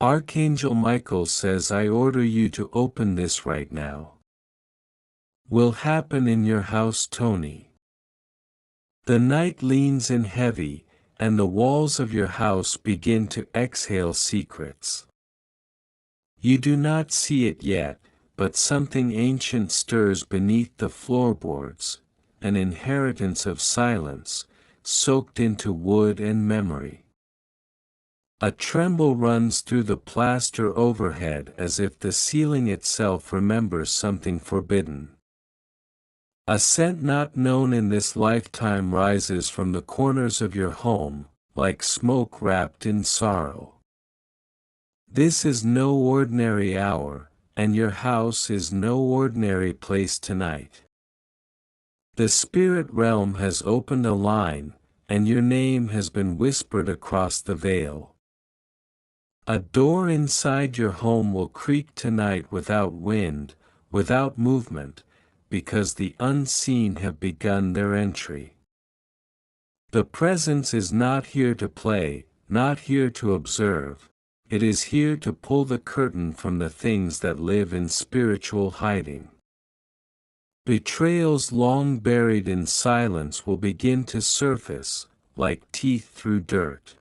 Archangel Michael says I order you to open this right now. Will happen in your house, Toni. The night leans in heavy, and the walls of your house begin to exhale secrets. You do not see it yet, but something ancient stirs beneath the floorboards, an inheritance of silence, soaked into wood and memory. A tremble runs through the plaster overhead as if the ceiling itself remembers something forbidden. A scent not known in this lifetime rises from the corners of your home, like smoke wrapped in sorrow. This is no ordinary hour, and your house is no ordinary place tonight. The spirit realm has opened a line, and your name has been whispered across the veil. A door inside your home will creak tonight without wind, without movement, because the unseen have begun their entry. The presence is not here to play, not here to observe. It is here to pull the curtain from the things that live in spiritual hiding. Betrayals long buried in silence will begin to surface, like teeth through dirt.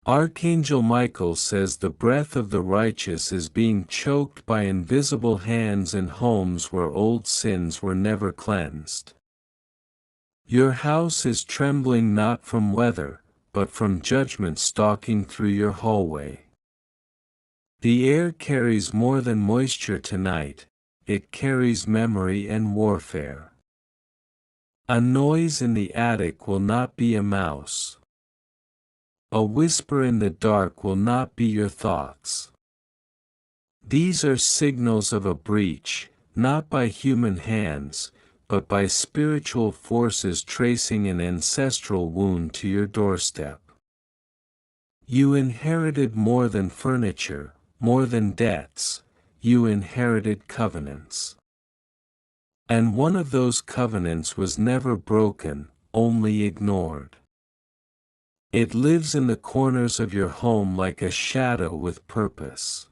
Archangel Michael says the breath of the righteous is being choked by invisible hands in homes where old sins were never cleansed. Your house is trembling not from weather, but from judgment stalking through your hallway. The air carries more than moisture tonight, it carries memory and warfare. A noise in the attic will not be a mouse. A whisper in the dark will not be your thoughts. These are signals of a breach, not by human hands, but by spiritual forces tracing an ancestral wound to your doorstep. You inherited more than furniture, more than debts, you inherited covenants. And one of those covenants was never broken, only ignored. It lives in the corners of your home like a shadow with purpose.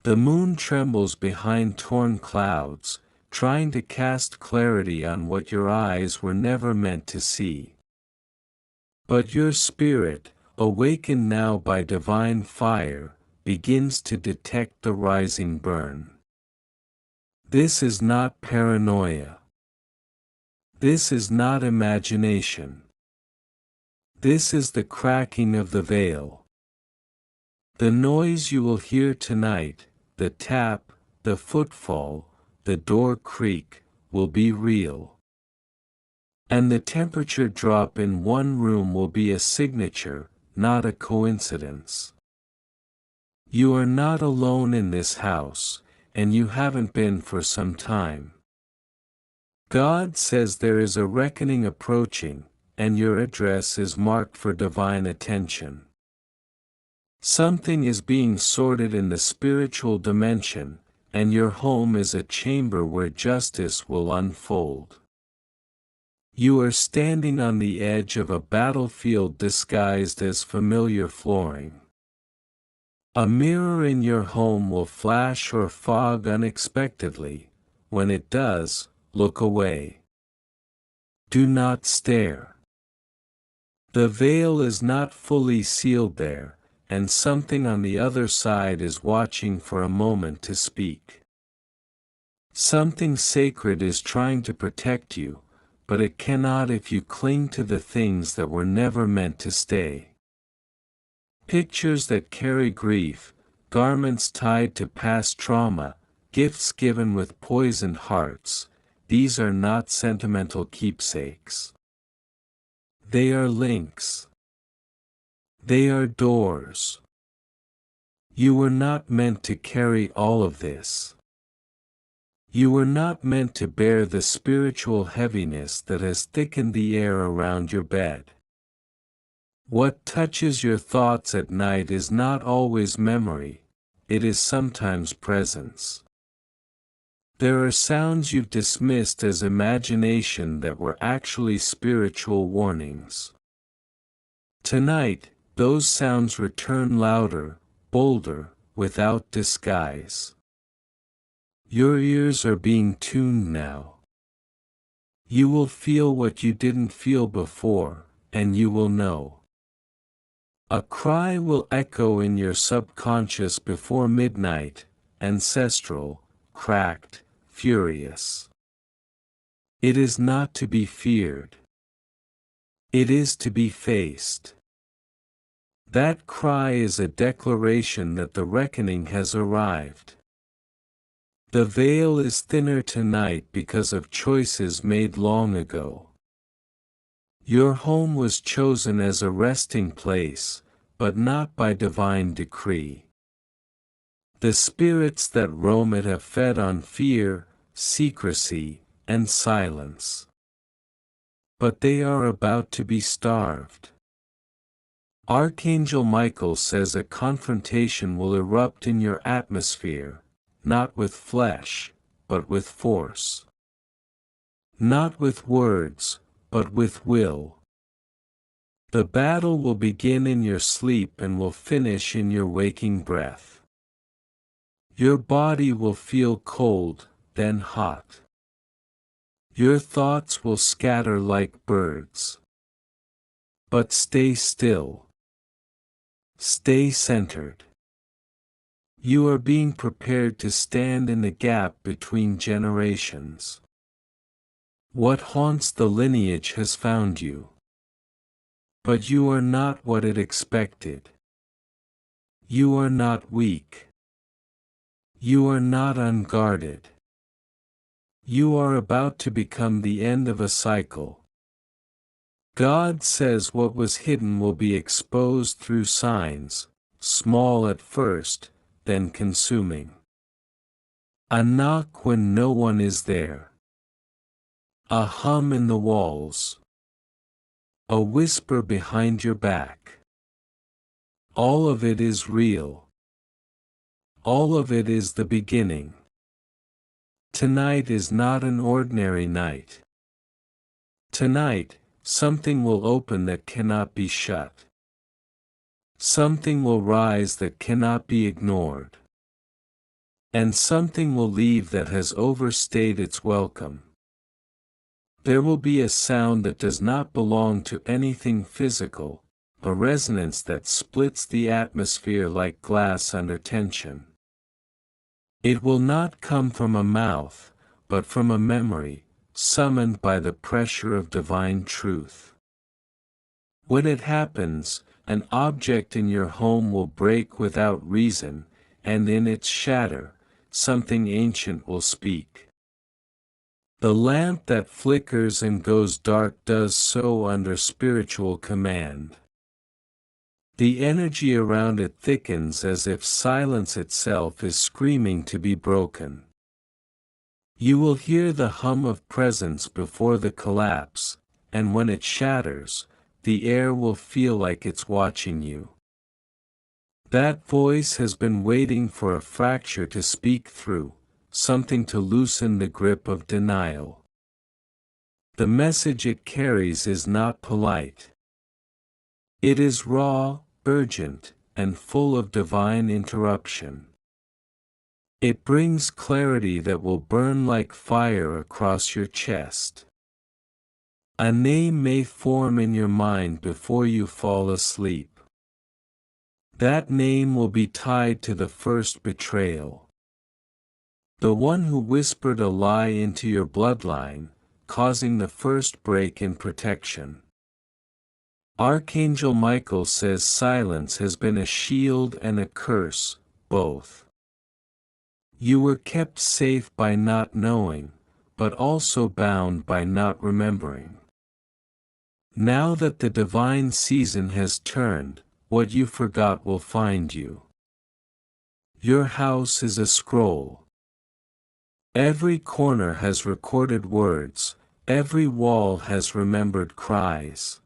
The moon trembles behind torn clouds, trying to cast clarity on what your eyes were never meant to see. But your spirit, awakened now by divine fire, begins to detect the rising burn. This is not paranoia. This is not imagination. This is the cracking of the veil. The noise you will hear tonight, the tap, the footfall, the door creak, will be real. And the temperature drop in one room will be a signature, not a coincidence. You are not alone in this house, and you haven't been for some time. God says there is a reckoning approaching, and your address is marked for divine attention. Something is being sorted in the spiritual dimension, and your home is a chamber where justice will unfold. You are standing on the edge of a battlefield disguised as familiar flooring. A mirror in your home will flash or fog unexpectedly. When it does, look away. Do not stare. The veil is not fully sealed there, and something on the other side is watching for a moment to speak. Something sacred is trying to protect you, but it cannot if you cling to the things that were never meant to stay. Pictures that carry grief, garments tied to past trauma, gifts given with poisoned hearts, these are not sentimental keepsakes. They are links. They are doors. You were not meant to carry all of this. You were not meant to bear the spiritual heaviness that has thickened the air around your bed. What touches your thoughts at night is not always memory, it is sometimes presence. There are sounds you've dismissed as imagination that were actually spiritual warnings. Tonight, those sounds return louder, bolder, without disguise. Your ears are being tuned now. You will feel what you didn't feel before, and you will know. A cry will echo in your subconscious before midnight, ancestral, cracked, furious. It is not to be feared. It is to be faced. That cry is a declaration that the reckoning has arrived. The veil is thinner tonight because of choices made long ago. Your home was chosen as a resting place, but not by divine decree. The spirits that roam it have fed on fear, secrecy, and silence. But they are about to be starved. Archangel Michael says a confrontation will erupt in your atmosphere, not with flesh, but with force. Not with words, but with will. The battle will begin in your sleep and will finish in your waking breath. Your body will feel cold, then hot. Your thoughts will scatter like birds. But stay still. Stay centered. You are being prepared to stand in the gap between generations. What haunts the lineage has found you. But you are not what it expected. You are not weak. You are not unguarded. You are about to become the end of a cycle. God says what was hidden will be exposed through signs, small at first, then consuming. A knock when no one is there. A hum in the walls. A whisper behind your back. All of it is real. All of it is the beginning. Tonight is not an ordinary night. Tonight, something will open that cannot be shut. Something will rise that cannot be ignored. And something will leave that has overstayed its welcome. There will be a sound that does not belong to anything physical, a resonance that splits the atmosphere like glass under tension. It will not come from a mouth, but from a memory, summoned by the pressure of divine truth. When it happens, an object in your home will break without reason, and in its shatter, something ancient will speak. The lamp that flickers and goes dark does so under spiritual command. The energy around it thickens as if silence itself is screaming to be broken. You will hear the hum of presence before the collapse, and when it shatters, the air will feel like it's watching you. That voice has been waiting for a fracture to speak through, something to loosen the grip of denial. The message it carries is not polite. It is raw, urgent, and full of divine interruption. It brings clarity that will burn like fire across your chest. A name may form in your mind before you fall asleep. That name will be tied to the first betrayal. The one who whispered a lie into your bloodline, causing the first break in protection. Archangel Michael says silence has been a shield and a curse, both. You were kept safe by not knowing, but also bound by not remembering. Now that the divine season has turned, what you forgot will find you. Your house is a scroll. Every corner has recorded words, every wall has remembered cries.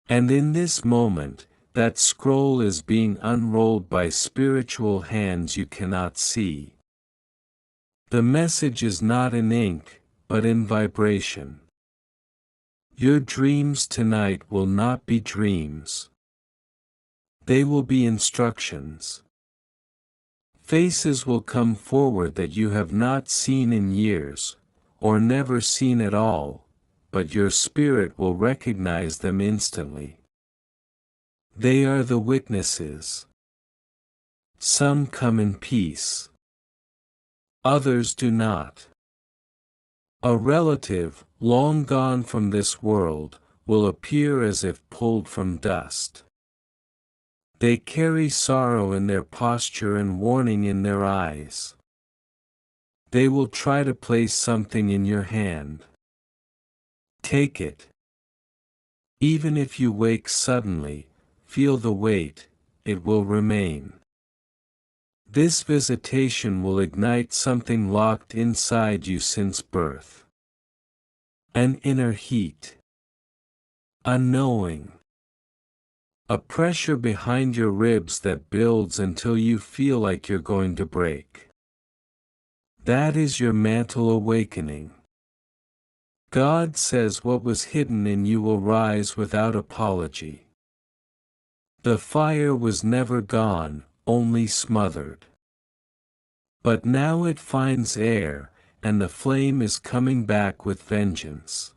And in this moment, that scroll is being unrolled by spiritual hands you cannot see. The message is not in ink, but in vibration. Your dreams tonight will not be dreams. They will be instructions. Faces will come forward that you have not seen in years, or never seen at all, but your spirit will recognize them instantly. They are the witnesses. Some come in peace. Others do not. A relative, long gone from this world, will appear as if pulled from dust. They carry sorrow in their posture and warning in their eyes. They will try to place something in your hand. Take it. Even if you wake suddenly, feel the weight, it will remain. This visitation will ignite something locked inside you since birth. An inner heat. A knowing. A pressure behind your ribs that builds until you feel like you're going to break. That is your mantle awakening. God says what was hidden in you will rise without apology. The fire was never gone, only smothered. But now it finds air, and the flame is coming back with vengeance.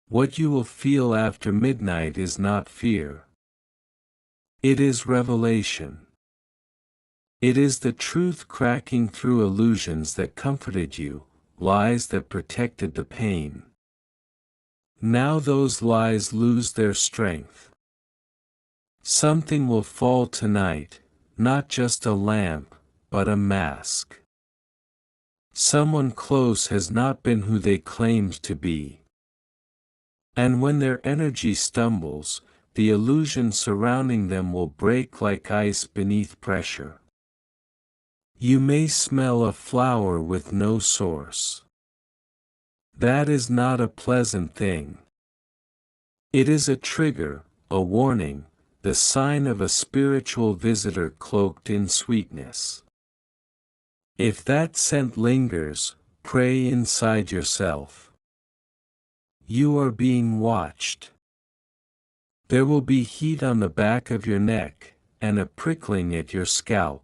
What you will feel after midnight is not fear. It is revelation. It is the truth cracking through illusions that comforted you, lies that protected the pain. Now those lies lose their strength. Something will fall tonight, not just a lamp, but a mask. Someone close has not been who they claimed to be. And when their energy stumbles, the illusion surrounding them will break like ice beneath pressure. You may smell a flower with no source. That is not a pleasant thing. It is a trigger, a warning, the sign of a spiritual visitor cloaked in sweetness. If that scent lingers, pray inside yourself. You are being watched. There will be heat on the back of your neck, and a prickling at your scalp.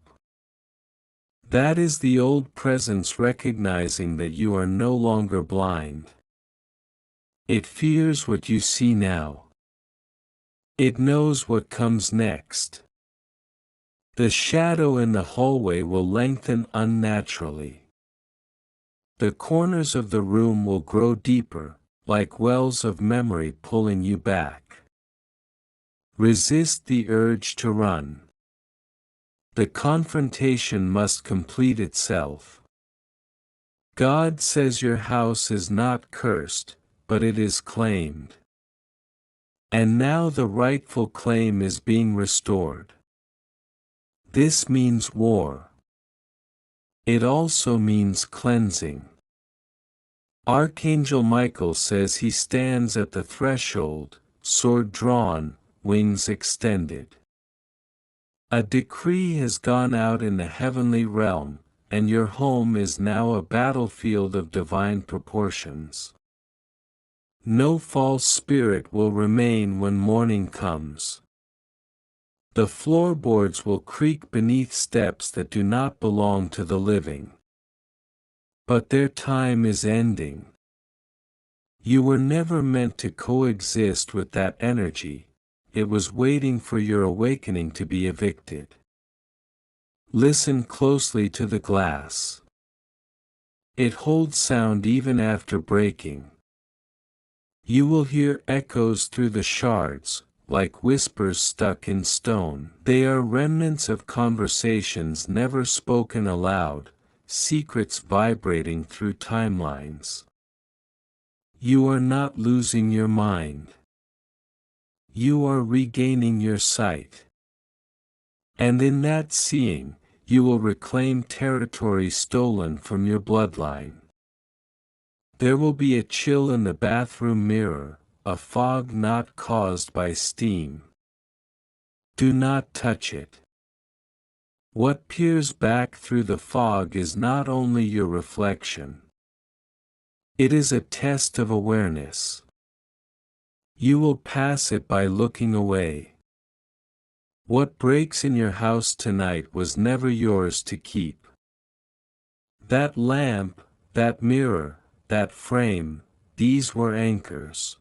That is the old presence recognizing that you are no longer blind. It fears what you see now. It knows what comes next. The shadow in the hallway will lengthen unnaturally. The corners of the room will grow deeper, like wells of memory pulling you back. Resist the urge to run. The confrontation must complete itself. God says your house is not cursed, but it is claimed. And now the rightful claim is being restored. This means war. It also means cleansing. Archangel Michael says he stands at the threshold, sword drawn, wings extended. A decree has gone out in the heavenly realm, and your home is now a battlefield of divine proportions. No false spirit will remain when morning comes. The floorboards will creak beneath steps that do not belong to the living. But their time is ending. You were never meant to coexist with that energy. It was waiting for your awakening to be evicted. Listen closely to the glass. It holds sound even after breaking. You will hear echoes through the shards, like whispers stuck in stone. They are remnants of conversations never spoken aloud, secrets vibrating through timelines. You are not losing your mind. You are regaining your sight. And in that seeing, you will reclaim territory stolen from your bloodline. There will be a chill in the bathroom mirror, a fog not caused by steam. Do not touch it. What peers back through the fog is not only your reflection. It is a test of awareness. You will pass it by looking away. What breaks in your house tonight was never yours to keep. That lamp, that mirror, that frame, these were anchors.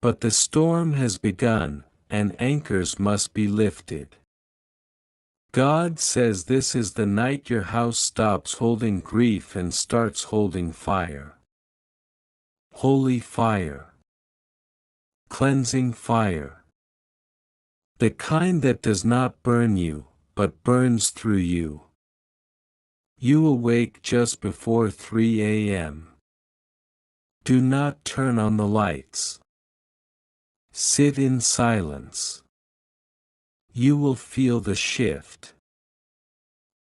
But the storm has begun, and anchors must be lifted. God says this is the night your house stops holding grief and starts holding fire. Holy fire. Cleansing fire. The kind that does not burn you, but burns through you. You awake just before 3 a.m. Do not turn on the lights. Sit in silence. You will feel the shift.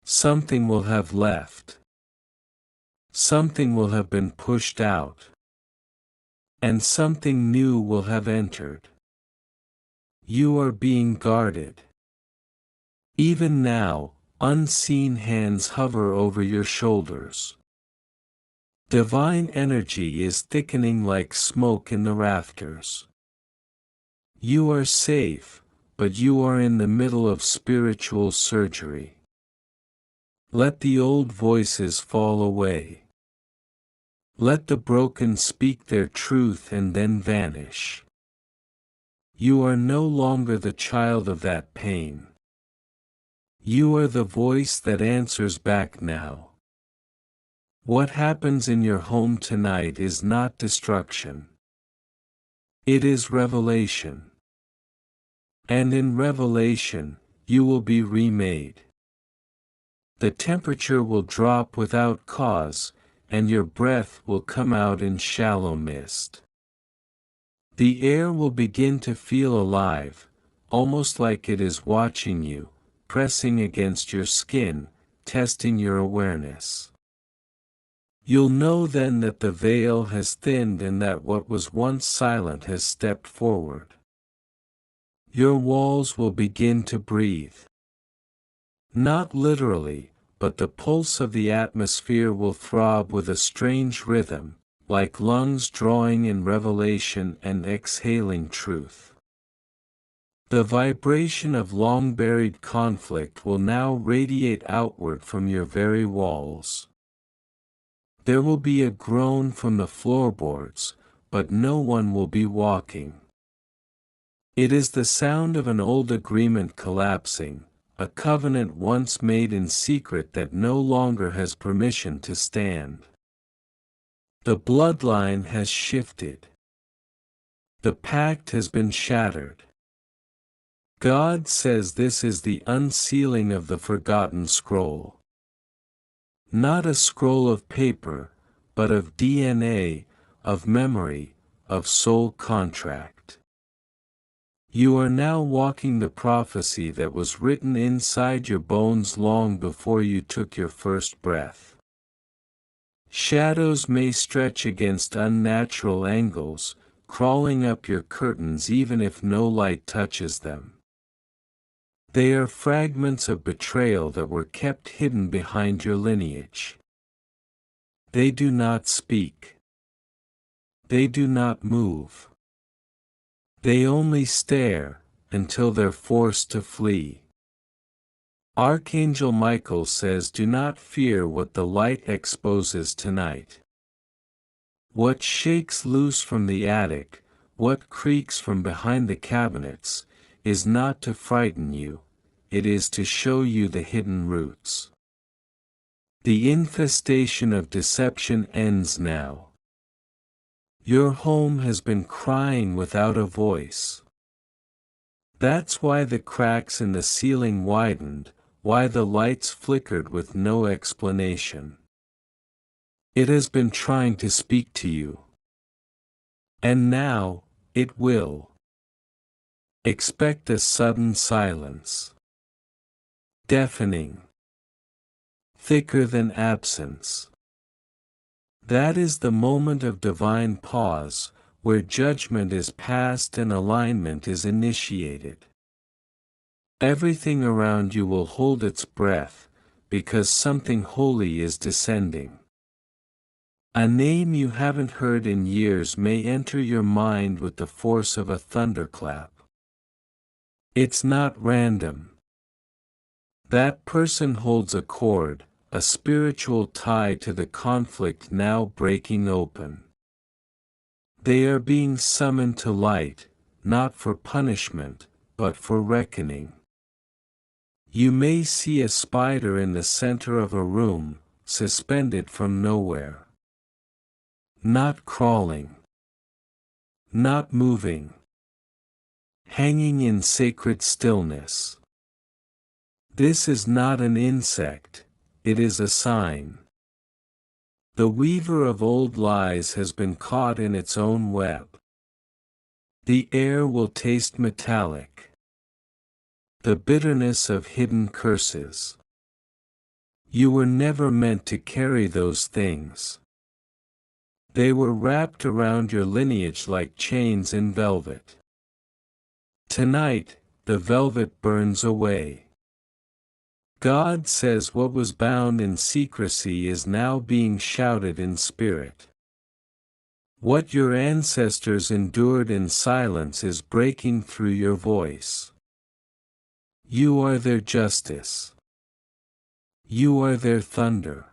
Something will have left. Something will have been pushed out. And something new will have entered. You are being guarded. Even now, unseen hands hover over your shoulders. Divine energy is thickening like smoke in the rafters. You are safe, but you are in the middle of spiritual surgery. Let the old voices fall away. Let the broken speak their truth and then vanish. You are no longer the child of that pain. You are the voice that answers back now. What happens in your home tonight is not destruction. It is revelation. And in revelation, you will be remade. The temperature will drop without cause, and your breath will come out in shallow mist. The air will begin to feel alive, almost like it is watching you, pressing against your skin, testing your awareness. You'll know then that the veil has thinned and that what was once silent has stepped forward. Your walls will begin to breathe. Not literally, but the pulse of the atmosphere will throb with a strange rhythm, like lungs drawing in revelation and exhaling truth. The vibration of long-buried conflict will now radiate outward from your very walls. There will be a groan from the floorboards, but no one will be walking. It is the sound of an old agreement collapsing, a covenant once made in secret that no longer has permission to stand. The bloodline has shifted. The pact has been shattered. God says this is the unsealing of the forgotten scroll. Not a scroll of paper, but of DNA, of memory, of soul contract. You are now walking the prophecy that was written inside your bones long before you took your first breath. Shadows may stretch against unnatural angles, crawling up your curtains even if no light touches them. They are fragments of betrayal that were kept hidden behind your lineage. They do not speak. They do not move. They only stare, until they're forced to flee. Archangel Michael says do not fear what the light exposes tonight. What shakes loose from the attic, what creaks from behind the cabinets, is not to frighten you, it is to show you the hidden roots. The infestation of deception ends now. Your home has been crying without a voice. That's why the cracks in the ceiling widened, why the lights flickered with no explanation. It has been trying to speak to you. And now, it will. Expect a sudden silence. Deafening. Thicker than absence. That is the moment of divine pause, where judgment is passed and alignment is initiated. Everything around you will hold its breath, because something holy is descending. A name you haven't heard in years may enter your mind with the force of a thunderclap. It's not random. That person holds a cord, a spiritual tie to the conflict now breaking open. They are being summoned to light, not for punishment, but for reckoning. You may see a spider in the center of a room, suspended from nowhere. Not crawling. Not moving. Hanging in sacred stillness. This is not an insect, it is a sign. The weaver of old lies has been caught in its own web. The air will taste metallic. The bitterness of hidden curses. You were never meant to carry those things. They were wrapped around your lineage like chains in velvet. Tonight, the velvet burns away. God says what was bound in secrecy is now being shouted in spirit. What your ancestors endured in silence is breaking through your voice. You are their justice. You are their thunder.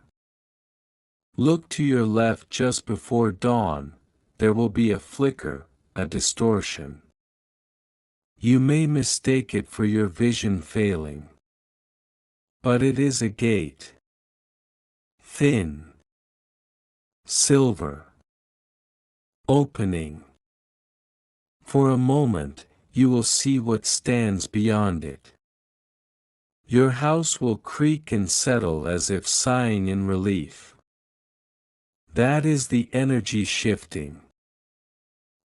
Look to your left just before dawn, there will be a flicker, a distortion. You may mistake it for your vision failing. But it is a gate. Thin. Silver. Opening. For a moment, you will see what stands beyond it. Your house will creak and settle as if sighing in relief. That is the energy shifting.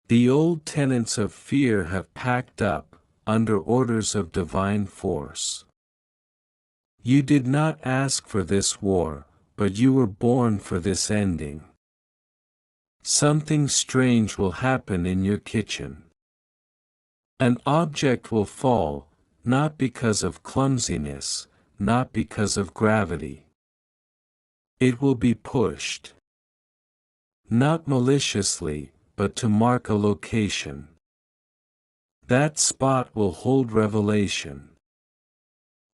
The old tenants of fear have packed up, under orders of divine force. You did not ask for this war, but you were born for this ending. Something strange will happen in your kitchen. An object will fall, not because of clumsiness, not because of gravity. It will be pushed. Not maliciously, but to mark a location. That spot will hold revelation.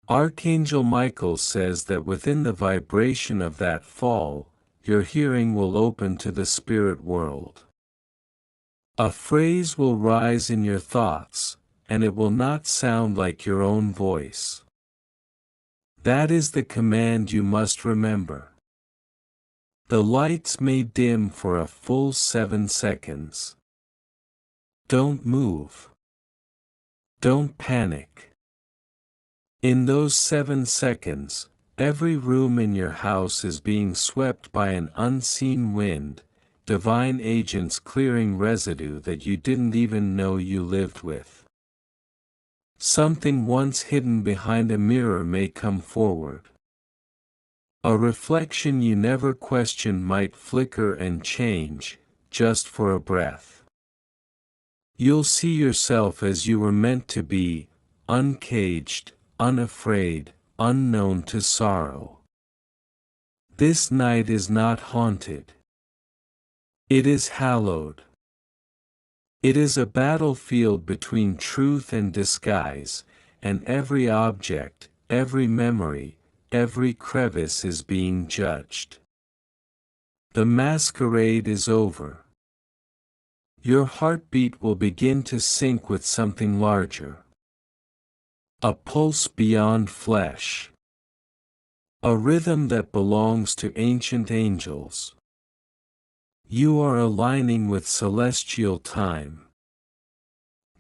Archangel Michael says that within the vibration of that fall, your hearing will open to the spirit world. A phrase will rise in your thoughts, and it will not sound like your own voice. That is the command you must remember. The lights may dim for a full 7 seconds. Don't move. Don't panic. In those 7 seconds, every room in your house is being swept by an unseen wind, divine agents clearing residue that you didn't even know you lived with. Something once hidden behind a mirror may come forward. A reflection you never questioned might flicker and change, just for a breath. You'll see yourself as you were meant to be, uncaged, unafraid, unknown to sorrow. This night is not haunted. It is hallowed. It is a battlefield between truth and disguise, and every object, every memory, every crevice is being judged. The masquerade is over. Your heartbeat will begin to sync with something larger. A pulse beyond flesh. A rhythm that belongs to ancient angels. You are aligning with celestial time.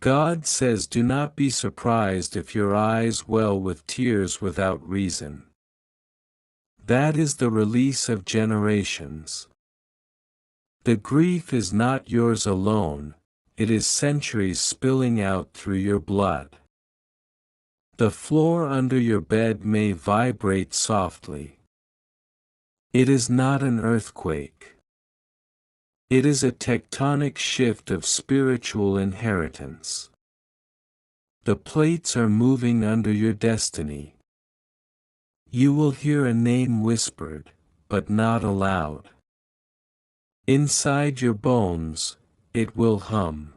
God says do not be surprised if your eyes well with tears without reason. That is the release of generations. The grief is not yours alone, it is centuries spilling out through your blood. The floor under your bed may vibrate softly. It is not an earthquake. It is a tectonic shift of spiritual inheritance. The plates are moving under your destiny. You will hear a name whispered, but not aloud. Inside your bones, it will hum.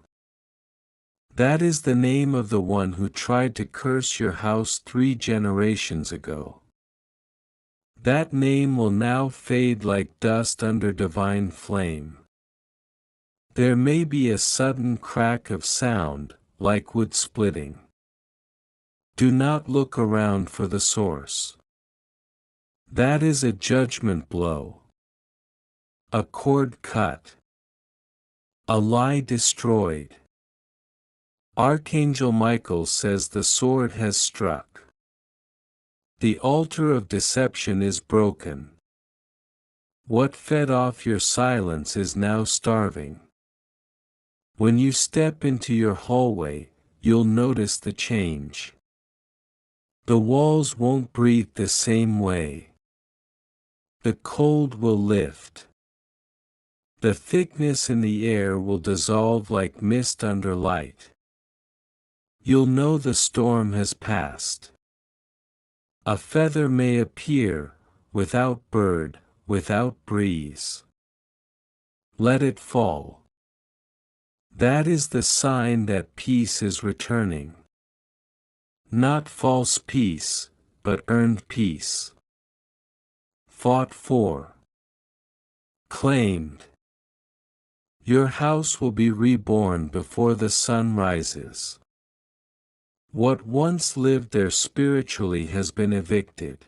That is the name of the one who tried to curse your house 3 generations ago. That name will now fade like dust under divine flame. There may be a sudden crack of sound, like wood splitting. Do not look around for the source. That is a judgment blow. A cord cut. A lie destroyed. Archangel Michael says the sword has struck. The altar of deception is broken. What fed off your silence is now starving. When you step into your hallway, you'll notice the change. The walls won't breathe the same way. The cold will lift. The thickness in the air will dissolve like mist under light. You'll know the storm has passed. A feather may appear, without bird, without breeze. Let it fall. That is the sign that peace is returning. Not false peace, but earned peace. Fought for. Claimed. Your house will be reborn before the sun rises. What once lived there spiritually has been evicted.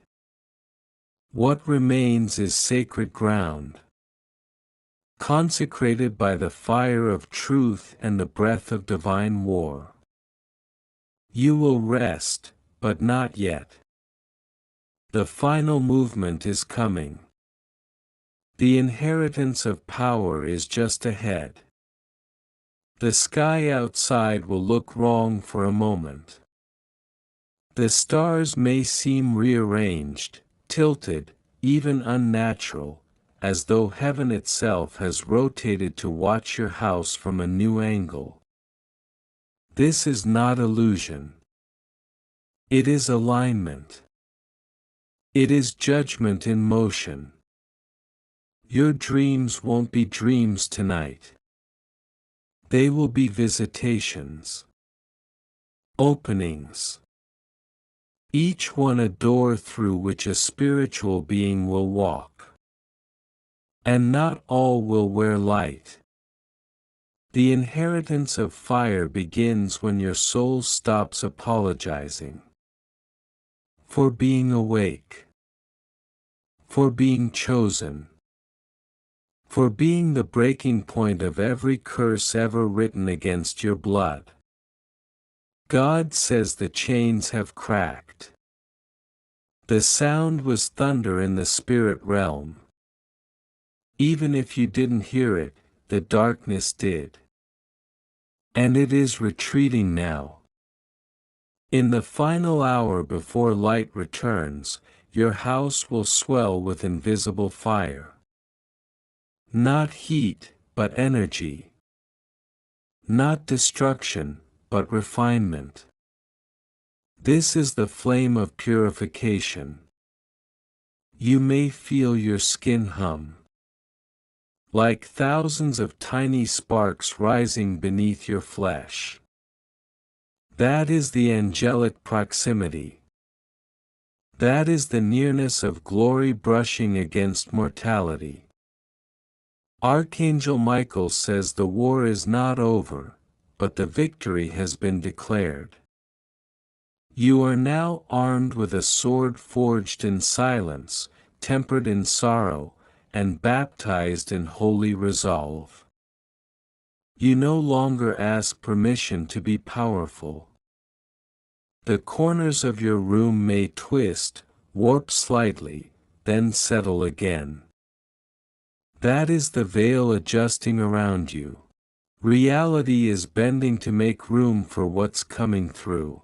What remains is sacred ground, consecrated by the fire of truth and the breath of divine war. You will rest, but not yet. The final movement is coming. The inheritance of power is just ahead. The sky outside will look wrong for a moment. The stars may seem rearranged, tilted, even unnatural, as though heaven itself has rotated to watch your house from a new angle. This is not illusion. It is alignment. It is judgment in motion. Your dreams won't be dreams tonight. They will be visitations. Openings. Each one a door through which a spiritual being will walk. And not all will wear light. The inheritance of fire begins when your soul stops apologizing. For being awake. For being chosen. For being the breaking point of every curse ever written against your blood. God says the chains have cracked. The sound was thunder in the spirit realm. Even if you didn't hear it, the darkness did. And it is retreating now. In the final hour before light returns, your house will swell with invisible fire. Not heat, but energy. Not destruction, but refinement. This is the flame of purification. You may feel your skin hum. Like thousands of tiny sparks rising beneath your flesh. That is the angelic proximity. That is the nearness of glory brushing against mortality. Archangel Michael says the war is not over, but the victory has been declared. You are now armed with a sword forged in silence, tempered in sorrow, and baptized in holy resolve. You no longer ask permission to be powerful. The corners of your room may twist, warp slightly, then settle again. That is the veil adjusting around you. Reality is bending to make room for what's coming through.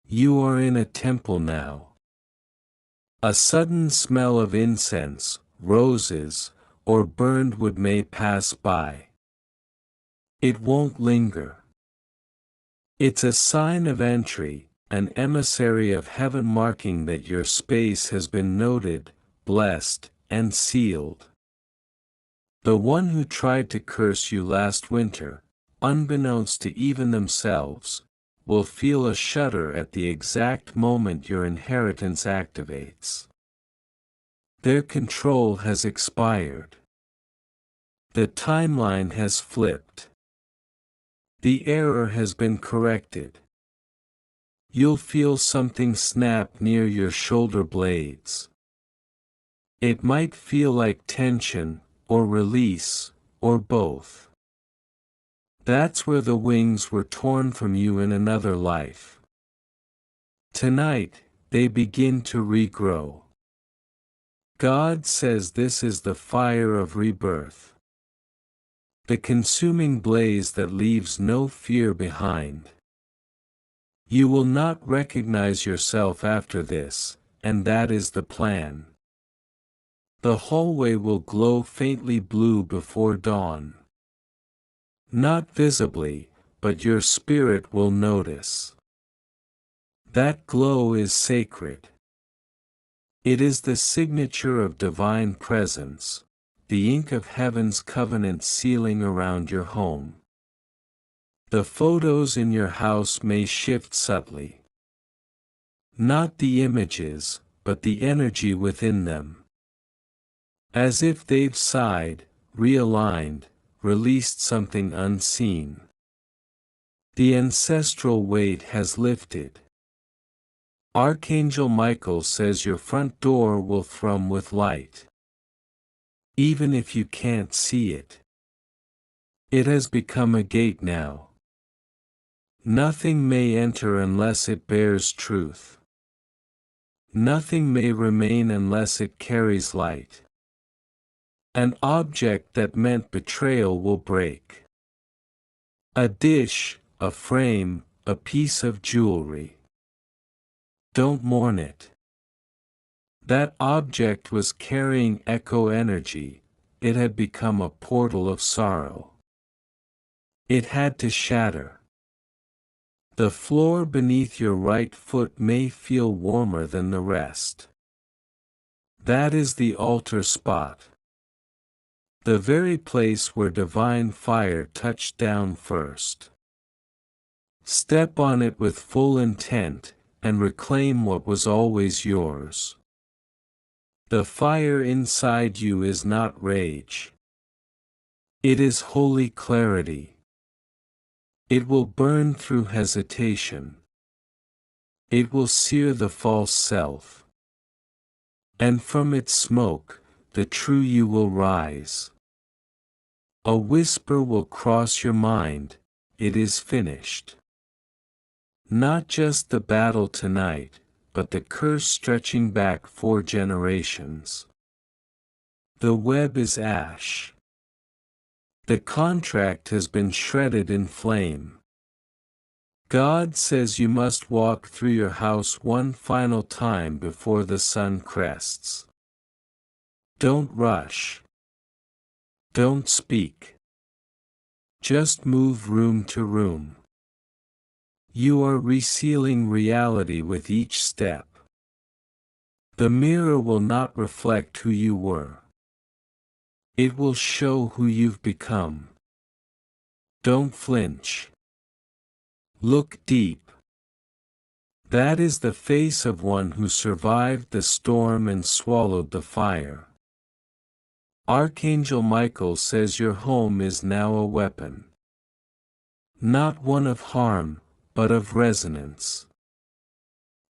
You are in a temple now. A sudden smell of incense, roses, or burned wood may pass by. It won't linger. It's a sign of entry, an emissary of heaven marking that your space has been noted, blessed, and sealed. The one who tried to curse you last winter, unbeknownst to even themselves, will feel a shudder at the exact moment your inheritance activates. Their control has expired. The timeline has flipped. The error has been corrected. You'll feel something snap near your shoulder blades. It might feel like tension, or release, or both. That's where the wings were torn from you in another life. Tonight, they begin to regrow. God says this is the fire of rebirth. The consuming blaze that leaves no fear behind. You will not recognize yourself after this, and that is the plan. The hallway will glow faintly blue before dawn. Not visibly, but your spirit will notice. That glow is sacred. It is the signature of divine presence, the ink of heaven's covenant sealing around your home. The photos in your house may shift subtly. Not the images, but the energy within them. As if they've sighed, realigned, released something unseen. The ancestral weight has lifted. Archangel Michael says your front door will thrum with light. Even if you can't see it. It has become a gate now. Nothing may enter unless it bears truth. Nothing may remain unless it carries light. An object that meant betrayal will break. A dish, a frame, a piece of jewelry. Don't mourn it. That object was carrying echo energy, it had become a portal of sorrow. It had to shatter. The floor beneath your right foot may feel warmer than the rest. That is the altar spot. The very place where divine fire touched down first. Step on it with full intent, and reclaim what was always yours. The fire inside you is not rage. It is holy clarity. It will burn through hesitation. It will sear the false self. And from its smoke, the true you will rise. A whisper will cross your mind, it is finished. Not just the battle tonight, but the curse stretching back 4 generations. The web is ash. The contract has been shredded in flame. God says you must walk through your house one final time before the sun crests. Don't rush. Don't speak. Just move room to room. You are resealing reality with each step. The mirror will not reflect who you were. It will show who you've become. Don't flinch. Look deep. That is the face of one who survived the storm and swallowed the fire. Archangel Michael says your home is now a weapon. Not one of harm, but of resonance.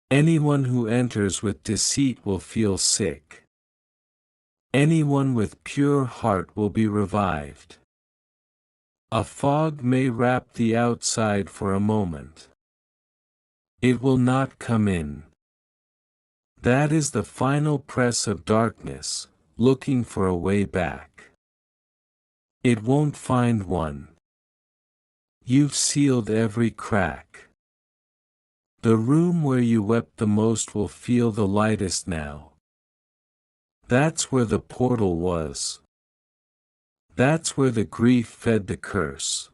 Anyone who enters with deceit will feel sick. Anyone with pure heart will be revived. A fog may wrap the outside for a moment. It will not come in. That is the final press of darkness, looking for a way back. It won't find one. You've sealed every crack. The room where you wept the most will feel the lightest now. That's where the portal was. That's where the grief fed the curse.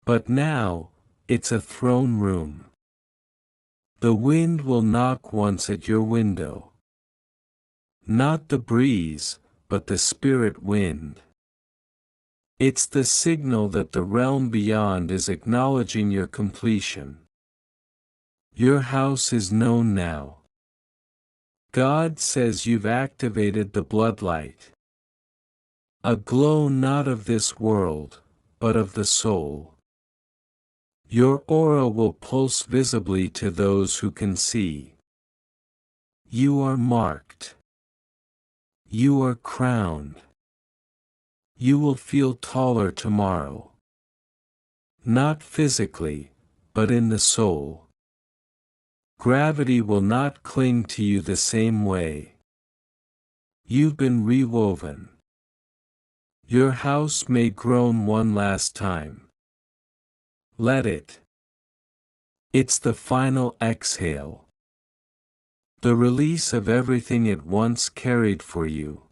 But now, it's a throne room. The wind will knock once at your window. Not the breeze, but the spirit wind. It's the signal that the realm beyond is acknowledging your completion. Your house is known now. God says you've activated the bloodlight. A glow not of this world, but of the soul. Your aura will pulse visibly to those who can see. You are marked. You are crowned. You will feel taller tomorrow. Not physically, but in the soul. Gravity will not cling to you the same way. You've been rewoven. Your house may groan one last time. Let it. It's the final exhale. The release of everything it once carried for you.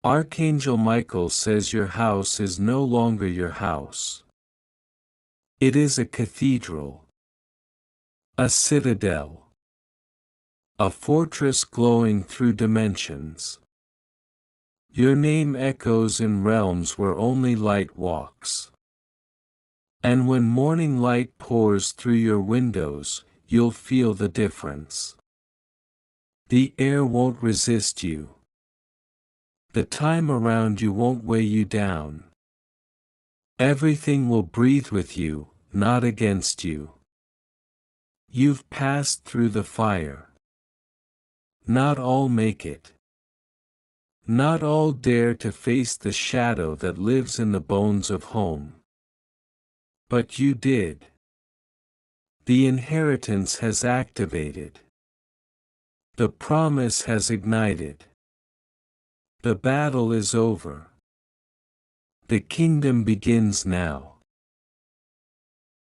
Archangel Michael says your house is no longer your house. It is a cathedral. A citadel. A fortress glowing through dimensions. Your name echoes in realms where only light walks. And when morning light pours through your windows, you'll feel the difference. The air won't resist you. The time around you won't weigh you down. Everything will breathe with you, not against you. You've passed through the fire. Not all make it. Not all dare to face the shadow that lives in the bones of home. But you did. The inheritance has activated. The promise has ignited. The battle is over. The kingdom begins now.